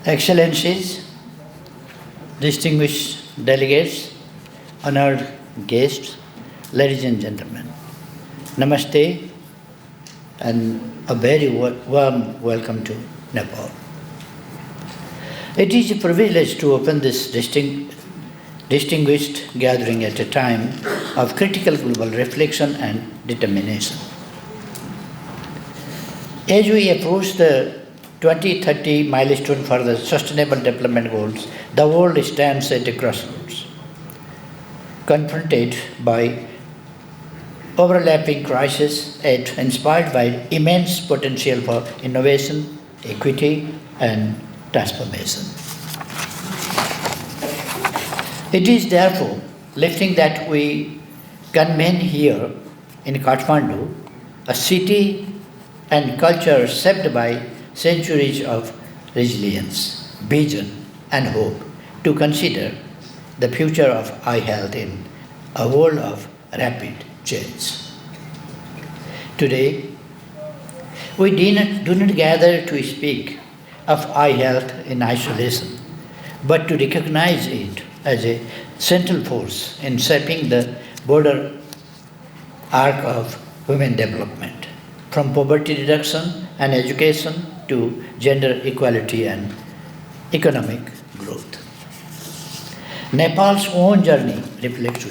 Excellencies, distinguished delegates, honored guests, ladies and gentlemen, Namaste and a very warm welcome to Nepal. It is a privilege to open this distinguished gathering at a time of critical global reflection and determination. As we approach the 2030 milestone for the Sustainable Development Goals, the world stands at a crossroads, confronted by overlapping crises and inspired by immense potential for innovation, equity, and transformation. It is therefore lifting that we convene here in Kathmandu, a city and culture shaped by centuries of resilience, vision, and hope, to consider the future of eye health in a world of rapid change. Today, we do not gather to speak of eye health in isolation, but to recognize it as a central force in shaping the broader arc of human development, from poverty reduction and education to gender equality and economic growth. Nepal's own journey reflects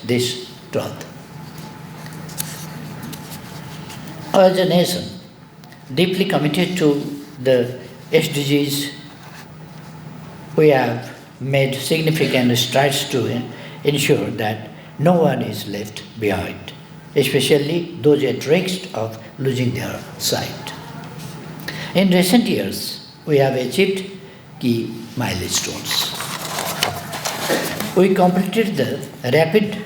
this truth. As a nation, deeply committed to the SDGs, we have made significant strides to ensure that no one is left behind, especially those at risk of losing their sight. In recent years, we have achieved key milestones. We completed the rapid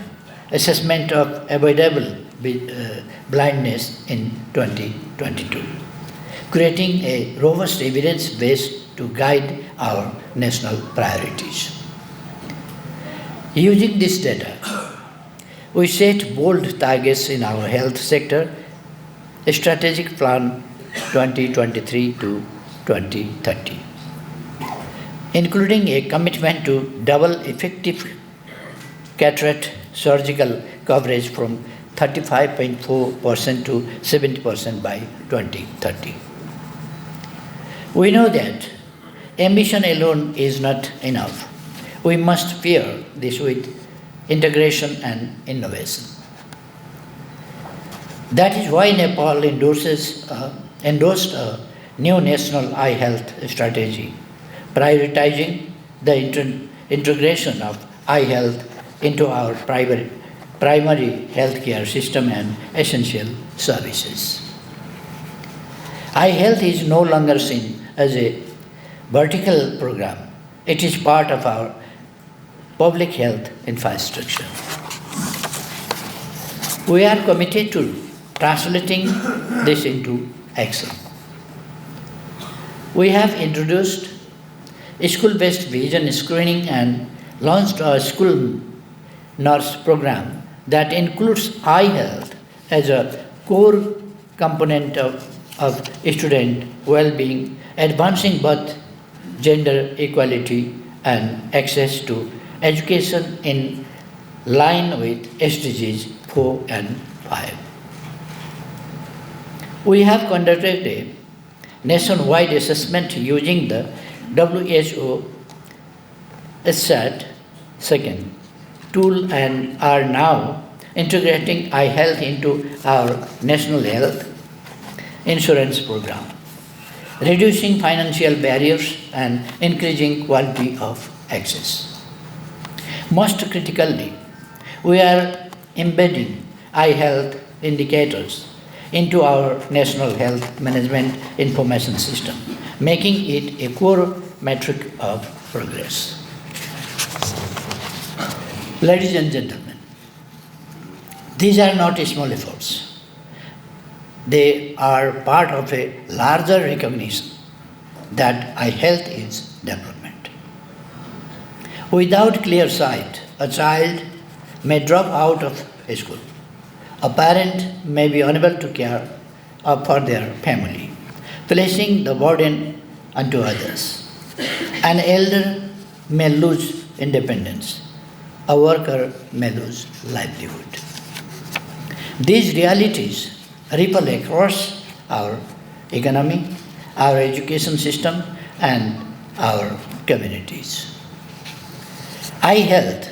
assessment of avoidable blindness in 2022, creating a robust evidence base to guide our national priorities. Using this data, we set bold targets in our health sector, a strategic plan 2023 to 2030, including a commitment to double effective cataract surgical coverage from 35.4% to 70% by 2030. We know that ambition alone is not enough. We must pair this with integration and innovation. That is why Nepal endorsed a new national eye health strategy, prioritizing the integration of eye health into our primary healthcare system and essential services. Eye health is no longer seen as a vertical program. It is part of our public health infrastructure. We are committed to translating this into action. We have introduced school-based vision screening and launched a school nurse program that includes eye health as a core component of student well-being, advancing both gender equality and access to education in line with SDGs 4 and 5. We have conducted a nationwide assessment using the WHO SAT second tool and are now integrating eye health into our national health insurance program, reducing financial barriers and increasing quality of access. Most critically, we are embedding eye health indicators into our national health management information system, making it a core metric of progress. Ladies and gentlemen, these are not small efforts. They are part of a larger recognition that eye health is development. Without clear sight, a child may drop out of school. A parent may be unable to care for their family. placing the burden onto others. An elder may lose independence, a worker may lose livelihood. These realities ripple across our economy, our education system, and our communities. Eye health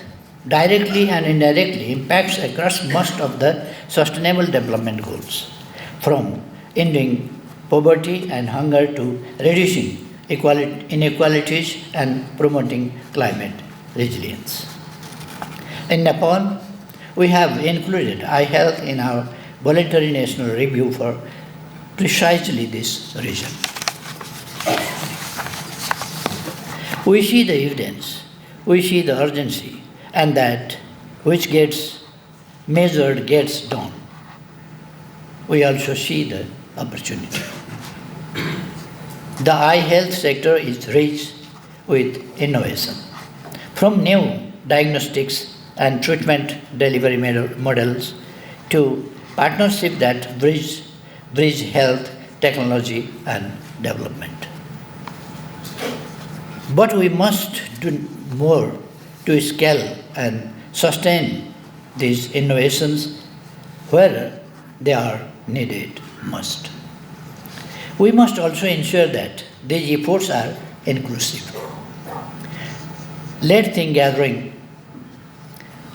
directly and indirectly impacts across most of the Sustainable Development Goals, from ending poverty and hunger to reducing inequalities and promoting climate resilience. In Nepal, we have included eye health in our voluntary national review for precisely this reason. We see the evidence, we see the urgency, and that which gets measured gets done. We also see the opportunity. The eye health sector is rich with innovation. From new diagnostics and treatment delivery models to partnerships that bridge health, technology, and development. But we must do more to scale and sustain these innovations where they are needed most. We must also ensure that these efforts are inclusive. Let Think Gathering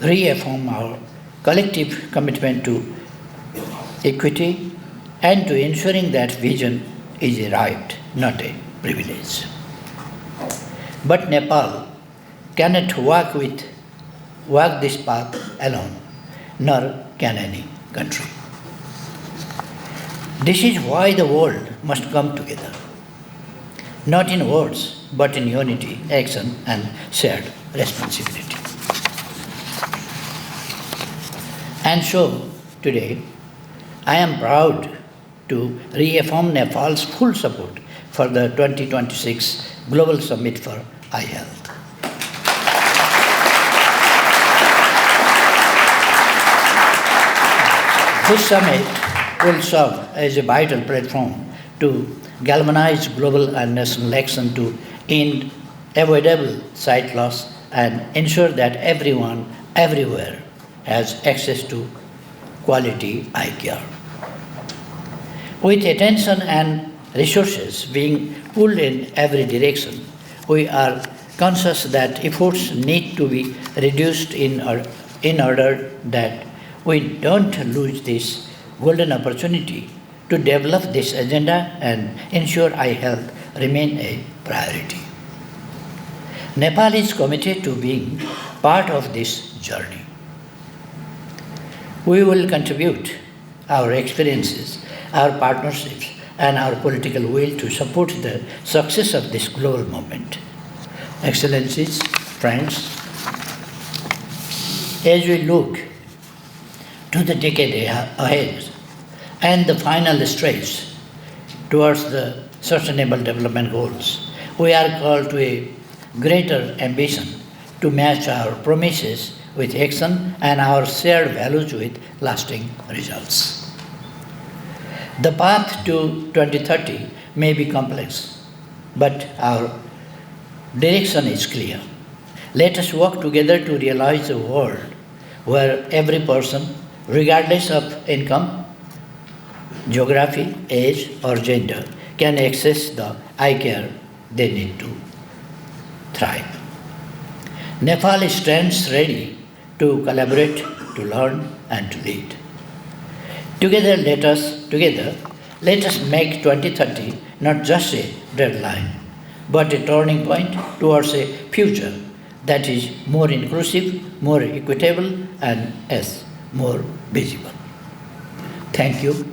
reaffirm our collective commitment to equity and to ensuring that vision is a right, not a privilege. But Nepal cannot walk this path alone, nor can any country. This is why the world must come together, not in words, but in unity, action, and shared responsibility. And so, today, I am proud to reaffirm Nepal's full support for the 2026 Global Summit for Eye Health. This summit will serve as a vital platform to galvanize global and national action to end avoidable sight loss and ensure that everyone, everywhere, has access to quality eye care. With attention and resources being pulled in every direction, we are conscious that efforts need to be reduced in order that we don't lose this golden opportunity to develop this agenda and ensure eye health remain a priority. Nepal is committed to being part of this journey. We will contribute our experiences, our partnerships, and our political will to support the success of this global movement. Excellencies, friends, as we look to the decade ahead and the final stretch towards the Sustainable Development Goals, we are called to a greater ambition to match our promises with action and our shared values with lasting results. The path to 2030 may be complex, but our direction is clear. Let us work together to realize a world where every person, regardless of income, geography, age, or gender, can access the eye care they need to thrive. Nepal stands ready to collaborate, to learn, and to lead. Together, let us make 2030 not just a deadline, but a turning point towards a future that is more inclusive, more equitable, and more visible. Thank you.